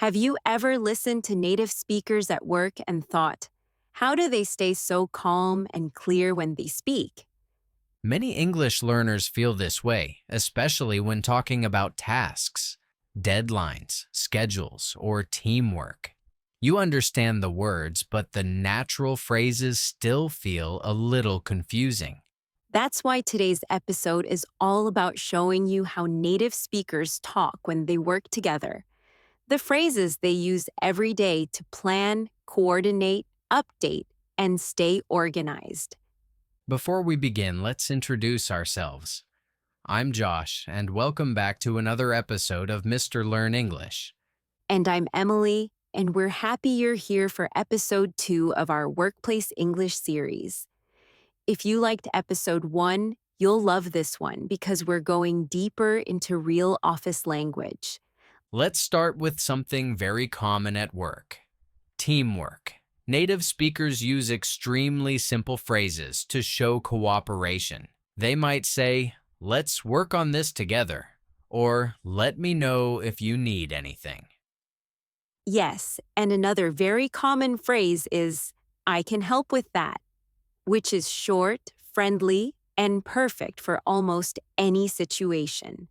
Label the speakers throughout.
Speaker 1: Have you ever listened to native speakers at work and thought, how do they stay so calm and clear when they speak?
Speaker 2: Many English learners feel this way, especially when talking about tasks, deadlines, schedules, or teamwork. You understand the words, but the natural phrases still feel a little confusing.
Speaker 1: That's why today's episode is all about showing you how native speakers talk when they work together. The phrases they use every day to plan, coordinate, update, and stay organized.
Speaker 2: Before we begin, let's introduce ourselves. I'm Josh, and welcome back to another episode of Mr. Learn English.
Speaker 1: And I'm Emily, and we're happy you're here for episode 2 of our Workplace English series. If you liked episode 1, you'll love this one because we're going deeper into real office language.
Speaker 2: Let's start with something very common at work: teamwork. Native speakers use extremely simple phrases to show cooperation. They might say, "Let's work on this together," or "Let me know if you need anything."
Speaker 1: Yes, and another very common phrase is, I can help with that, which is short, friendly, and perfect for almost any situation.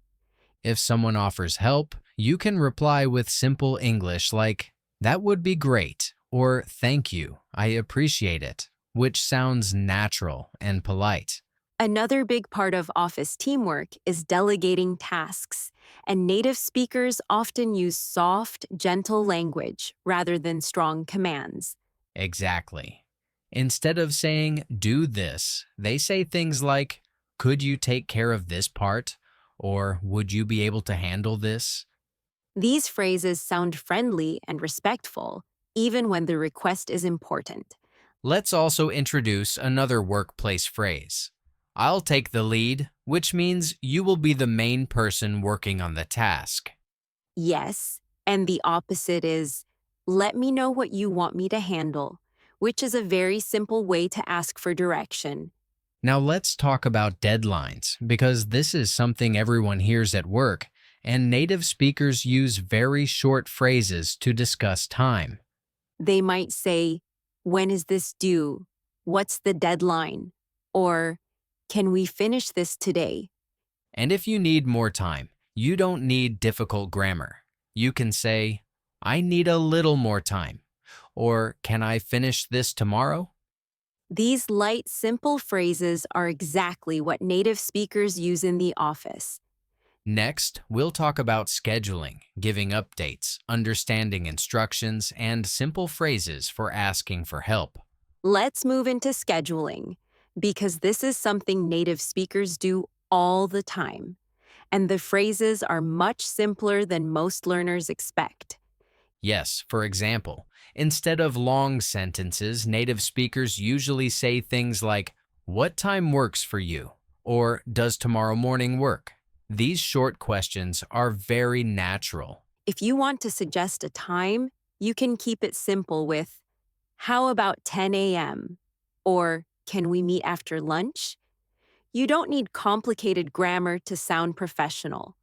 Speaker 2: If someone offers help, you can reply with simple English like, "That would be great," or "Thank you, I appreciate it," which sounds natural and polite.
Speaker 1: Another big part of office teamwork is delegating tasks, and native speakers often use soft, gentle language rather than strong commands.
Speaker 2: Exactly. Instead of saying, "Do this," they say things like, "Could you take care of this part?" or "Would you be able to handle this?"
Speaker 1: These phrases sound friendly and respectful, even when the request is important.
Speaker 2: Let's also introduce another workplace phrase. "I'll take the lead," which means you will be the main person working on the task.
Speaker 1: Yes, and the opposite is, let me know what you want me to handle, which is a very simple way to ask for direction.
Speaker 2: Now let's talk about deadlines, because this is something everyone hears at work, and native speakers use very short phrases to discuss time.
Speaker 1: They might say, when is this due? What's the deadline? Or, can we finish this today?
Speaker 2: And if you need more time, you don't need difficult grammar. You can say, "I need a little more time," or "Can I finish this tomorrow?"
Speaker 1: These light, simple phrases are exactly what native speakers use in the office.
Speaker 2: Next, we'll talk about scheduling, giving updates, understanding instructions, and simple phrases for asking for help.
Speaker 1: Let's move into scheduling, because this is something native speakers do all the time, and the phrases are much simpler than most learners expect.
Speaker 2: Yes, for example, instead of long sentences, native speakers usually say things like, "What time works for you?" or "Does tomorrow morning work?" These short questions are very natural.
Speaker 1: If you want to suggest a time, you can keep it simple with, how about 10 a.m.? Or, can we meet after lunch? You don't need complicated grammar to sound professional.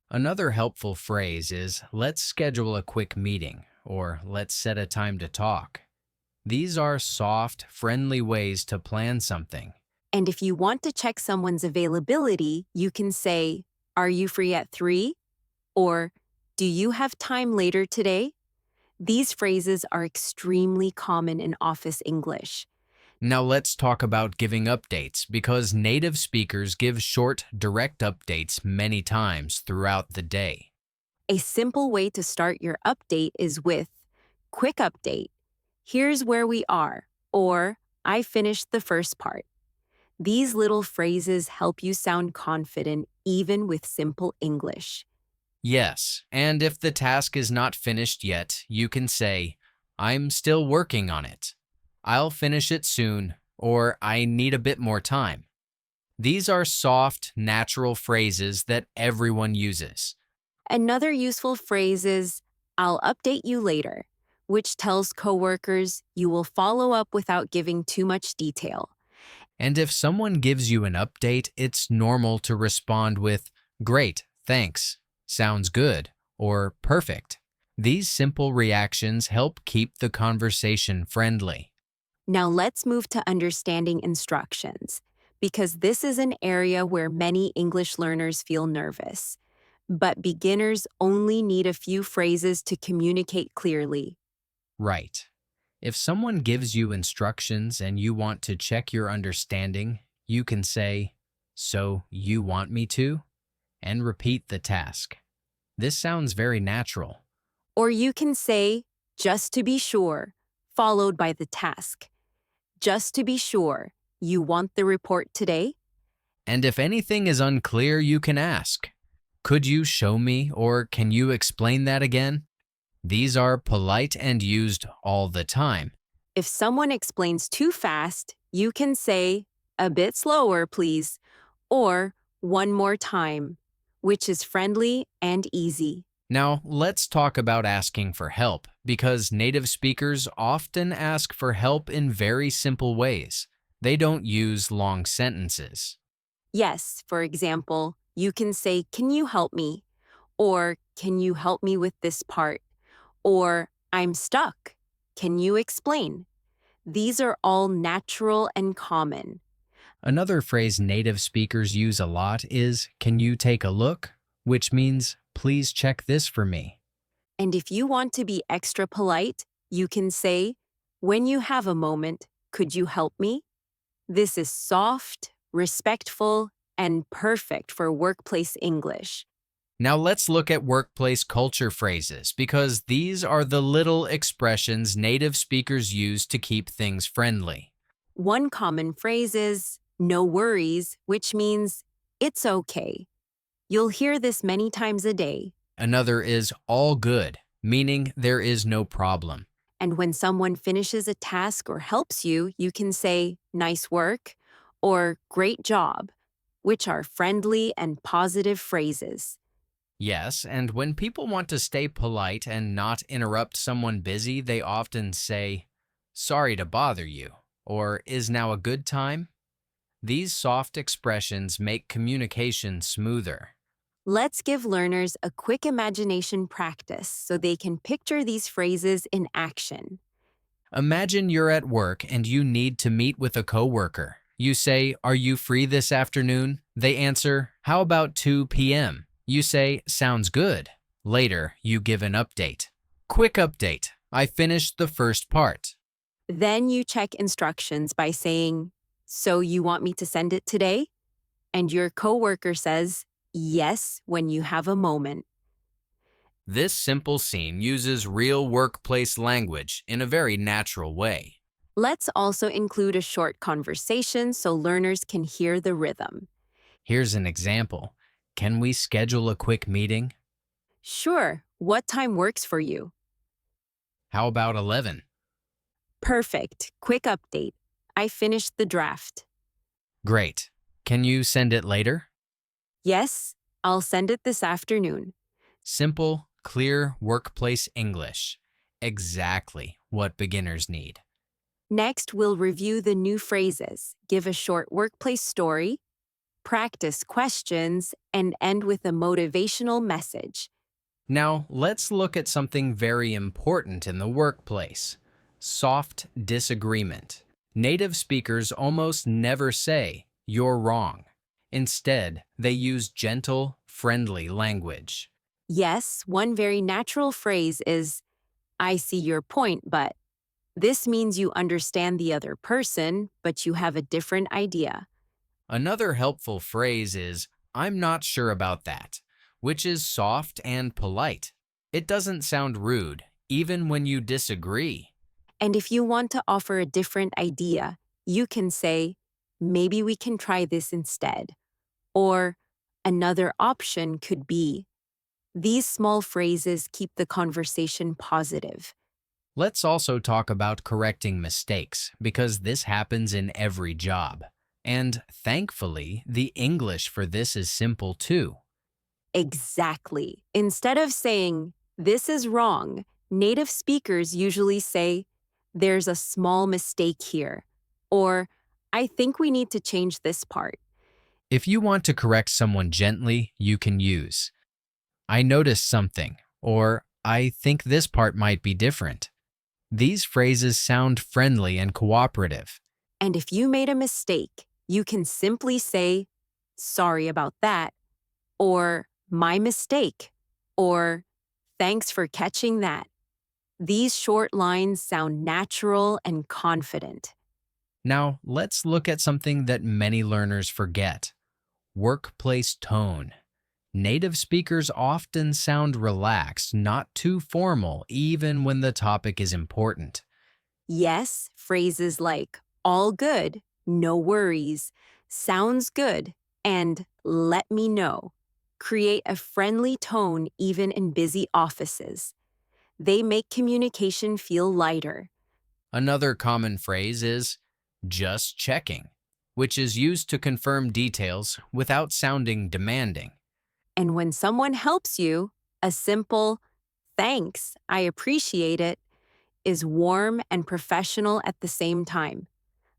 Speaker 2: Another helpful phrase is, "Let's schedule a quick meeting," or "Let's set a time to talk." These are soft, friendly ways to plan something.
Speaker 1: And if you want to check someone's availability, you can say, are you free at 3? Or, do you have time later today? These phrases are extremely common in office English.
Speaker 2: Now let's talk about giving updates, because native speakers give short, direct updates many times throughout the day.
Speaker 1: A simple way to start your update is with, quick update. Here's where we are, or I finished the first part. These little phrases help you sound confident even with simple English.
Speaker 2: Yes, and if the task is not finished yet, you can say, "I'm still working on it," "I'll finish it soon," or "I need a bit more time." These are soft, natural phrases that everyone uses.
Speaker 1: Another useful phrase is, I'll update you later, which tells coworkers you will follow up without giving too much detail.
Speaker 2: And if someone gives you an update, it's normal to respond with, "Great, thanks," "Sounds good," or "Perfect." These simple reactions help keep the conversation friendly.
Speaker 1: Now let's move to understanding instructions, because this is an area where many English learners feel nervous. But beginners only need a few phrases to communicate clearly.
Speaker 2: Right. If someone gives you instructions and you want to check your understanding, you can say, "So you want me to?" and repeat the task. This sounds very natural.
Speaker 1: Or you can say, just to be sure, followed by the task. Just to be sure, you want the report today?
Speaker 2: And if anything is unclear, you can ask, "Could you show me or can you explain that again?" These are polite and used all the time.
Speaker 1: If someone explains too fast, you can say, a bit slower, please, or one more time, which is friendly and easy.
Speaker 2: Now, let's talk about asking for help, because native speakers often ask for help in very simple ways. They don't use long sentences.
Speaker 1: Yes, for example, you can say, can you help me? Or can you help me with this part? Or I'm stuck. Can you explain? These are all natural and common.
Speaker 2: Another phrase native speakers use a lot is, "Can you take a look?" which means, "Please check this for me."
Speaker 1: And if you want to be extra polite, you can say, when you have a moment, could you help me? This is soft, respectful, and perfect for workplace English.
Speaker 2: Now let's look at workplace culture phrases, because these are the little expressions native speakers use to keep things friendly.
Speaker 1: One common phrase is, no worries, which means, it's okay. You'll hear this many times a day.
Speaker 2: Another is "all good," meaning there is no problem.
Speaker 1: And when someone finishes a task or helps you, you can say, nice work, or great job, which are friendly and positive phrases.
Speaker 2: Yes, and when people want to stay polite and not interrupt someone busy, they often say, "Sorry to bother you," or "Is now a good time?" These soft expressions make communication smoother.
Speaker 1: Let's give learners a quick imagination practice so they can picture these phrases in action.
Speaker 2: Imagine you're at work and you need to meet with a coworker. You say, "Are you free this afternoon?" They answer, "How about 2 p.m.?" You say, "Sounds good." Later, you give an update. "Quick update. I finished the first part."
Speaker 1: Then you check instructions by saying, so you want me to send it today? And your coworker says, yes, when you have a moment.
Speaker 2: This simple scene uses real workplace language in a very natural way.
Speaker 1: Let's also include a short conversation so learners can hear the rhythm.
Speaker 2: Here's an example. "Can we schedule a quick meeting?"
Speaker 1: Sure, what time works for you?
Speaker 2: "How about 11?
Speaker 1: Perfect, quick update. I finished the draft.
Speaker 2: Great. Can you send it later?"
Speaker 1: Yes, I'll send it this afternoon.
Speaker 2: Simple, clear workplace English. Exactly what beginners need.
Speaker 1: Next, we'll review the new phrases, give a short workplace story, practice questions, and end with a motivational message.
Speaker 2: Now, let's look at something very important in the workplace: soft disagreement. Native speakers almost never say, "You're wrong." Instead, they use gentle, friendly language.
Speaker 1: Yes, one very natural phrase is, I see your point, but this means you understand the other person, but you have a different idea.
Speaker 2: Another helpful phrase is, "I'm not sure about that," which is soft and polite. It doesn't sound rude, even when you disagree.
Speaker 1: And if you want to offer a different idea, you can say, maybe we can try this instead. Or another option could be. These small phrases keep the conversation positive.
Speaker 2: Let's also talk about correcting mistakes, because this happens in every job. And thankfully, the English for this is simple too.
Speaker 1: Exactly. Instead of saying, this is wrong, native speakers usually say, there's a small mistake here. Or, I think we need to change this part.
Speaker 2: If you want to correct someone gently, you can use, "I noticed something," or I think this part might be different. These phrases sound friendly and cooperative.
Speaker 1: And if you made a mistake, you can simply say, sorry about that, or my mistake, or thanks for catching that. These short lines sound natural and confident.
Speaker 2: Now, let's look at something that many learners forget: workplace tone. Native speakers often sound relaxed, not too formal, even when the topic is important.
Speaker 1: Yes, phrases like all good, no worries, sounds good, and let me know create a friendly tone even in busy offices. They make communication feel lighter.
Speaker 2: Another common phrase is just checking, which is used to confirm details without sounding demanding.
Speaker 1: And when someone helps you, a simple thanks, I appreciate it, is warm and professional at the same time.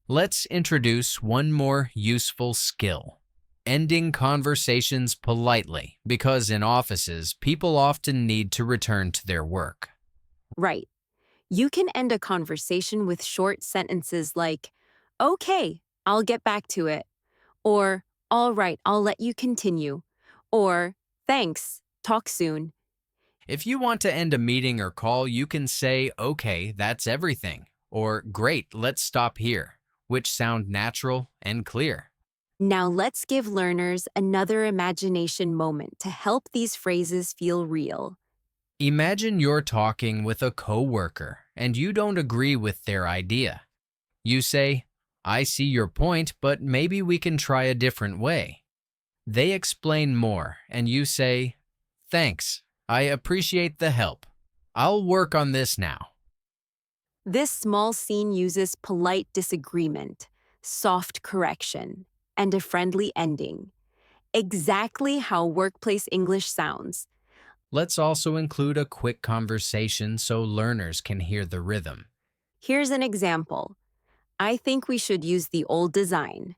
Speaker 2: Let's introduce one more useful skill: ending conversations politely, because in offices, people often need to return to their work.
Speaker 1: Right. You can end a conversation with short sentences like, okay, I'll get back to it, or all right, I'll let you continue, or thanks, talk soon.
Speaker 2: If you want to end a meeting or call, you can say, okay, that's everything, or great, let's stop here, which sound natural and clear.
Speaker 1: Now let's give learners another imagination moment to help these phrases feel real.
Speaker 2: Imagine you're talking with a coworker and you don't agree with their idea. You say, I see your point, but maybe we can try a different way. They explain more, and you say, thanks, I appreciate the help. I'll work on this now.
Speaker 1: This small scene uses polite disagreement, soft correction, and a friendly ending. Exactly how workplace English sounds.
Speaker 2: Let's also include a quick conversation so learners can hear the rhythm.
Speaker 1: Here's an example. I think we should use the old design.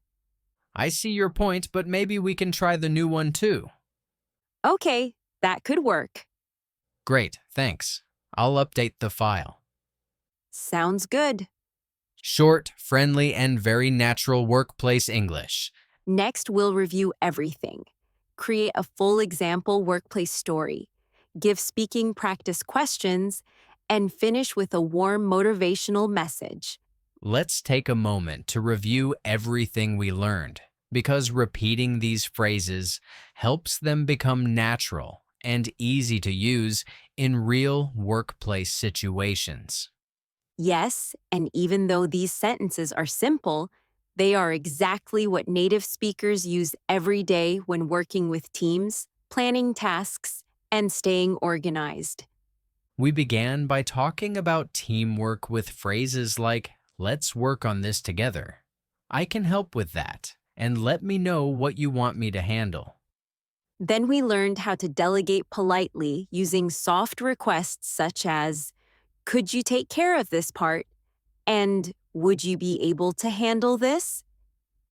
Speaker 2: I see your point, but maybe we can try the new one too.
Speaker 1: Okay, that could work.
Speaker 2: Great, thanks. I'll update the file.
Speaker 1: Sounds good.
Speaker 2: Short, friendly, and very natural workplace English.
Speaker 1: Next, we'll review everything. Create a full example workplace story. Give speaking practice questions, and finish with a warm motivational message.
Speaker 2: Let's take a moment to review everything we learned, because repeating these phrases helps them become natural and easy to use in real workplace situations.
Speaker 1: Yes, and even though these sentences are simple, they are exactly what native speakers use every day when working with teams, planning tasks, and staying organized.
Speaker 2: We began by talking about teamwork with phrases like, let's work on this together. I can help with that, and let me know what you want me to handle.
Speaker 1: Then we learned how to delegate politely using soft requests such as, could you take care of this part? And would you be able to handle this?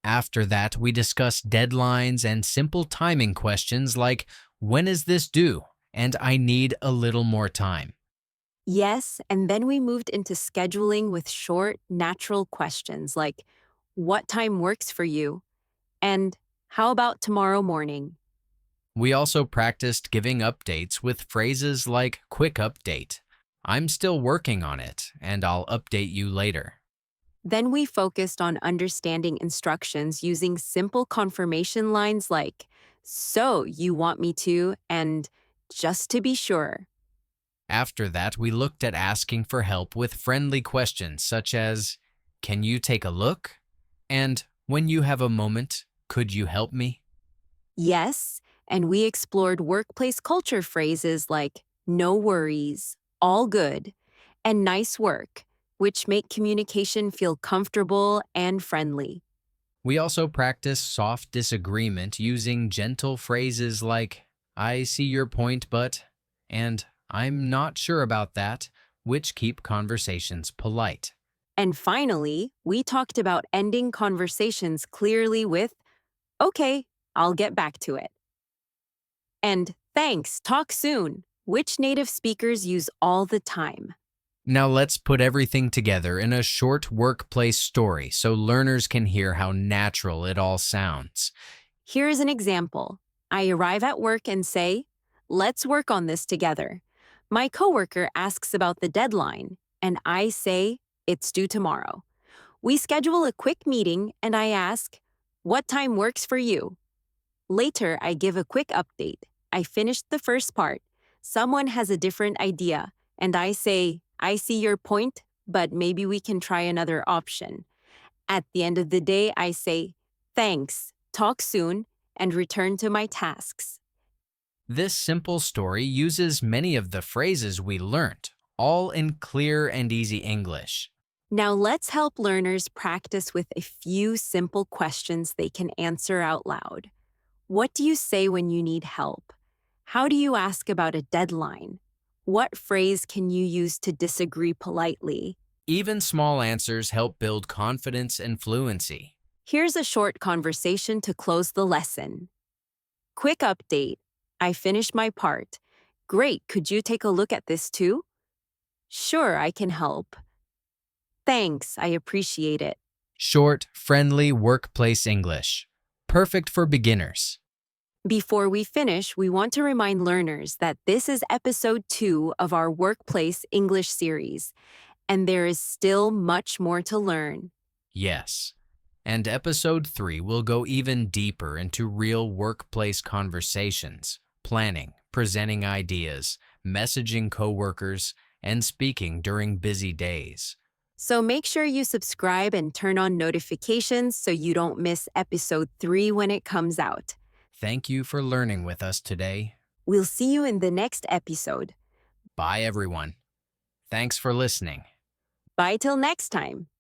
Speaker 2: After that, we discussed deadlines and simple timing questions like, when is this due? And I need a little more time.
Speaker 1: Yes, and then we moved into scheduling with short, natural questions like, what time works for you? And how about tomorrow morning?
Speaker 2: We also practiced giving updates with phrases like quick update. I'm still working on it, and I'll update you later.
Speaker 1: Then we focused on understanding instructions using simple confirmation lines like, so you want me to, and just to be sure.
Speaker 2: After that, we looked at asking for help with friendly questions such as, can you take a look? And when you have a moment, could you help me?
Speaker 1: Yes, and we explored workplace culture phrases like no worries, all good, and nice work, which make communication feel comfortable and friendly.
Speaker 2: We also practiced soft disagreement using gentle phrases like, I see your point, but, and I'm not sure about that, which keep conversations polite.
Speaker 1: And finally, we talked about ending conversations clearly with, okay, I'll get back to it. And thanks, talk soon. which native speakers use all the time.
Speaker 2: Now let's put everything together in a short workplace story so learners can hear how natural it all sounds.
Speaker 1: Here is an example. I arrive at work and say, "Let's work on this together." My coworker asks about the deadline, and I say, "It's due tomorrow." We schedule a quick meeting, and I ask, "What time works for you?" Later, I give a quick update. I finished the first part. Someone has a different idea, and I say, "I see your point, but maybe we can try another option." At the end of the day, I say, "Thanks, talk soon," and return to my tasks.
Speaker 2: This simple story uses many of the phrases we learnt, all in clear and easy English.
Speaker 1: Now let's help learners practice with a few simple questions they can answer out loud. What do you say when you need help? How do you ask about a deadline? What phrase can you use to disagree politely?
Speaker 2: Even small answers help build confidence and fluency.
Speaker 1: Here's a short conversation to close the lesson. Quick update. I finished my part. Great, could you take a look at this too? Sure, I can help. Thanks, I appreciate it.
Speaker 2: Short, friendly workplace English. Perfect for beginners.
Speaker 1: Before we finish, we want to remind learners that this is episode 2 of our Workplace English series, and there is still much more to learn.
Speaker 2: Yes. And episode 3 will go even deeper into real workplace conversations, planning, presenting ideas, messaging coworkers, and speaking during busy days.
Speaker 1: So make sure you subscribe and turn on notifications so you don't miss episode 3 when it comes out.
Speaker 2: Thank you for learning with us today.
Speaker 1: We'll see you in the next episode.
Speaker 2: Bye, everyone. Thanks for listening.
Speaker 1: Bye till next time.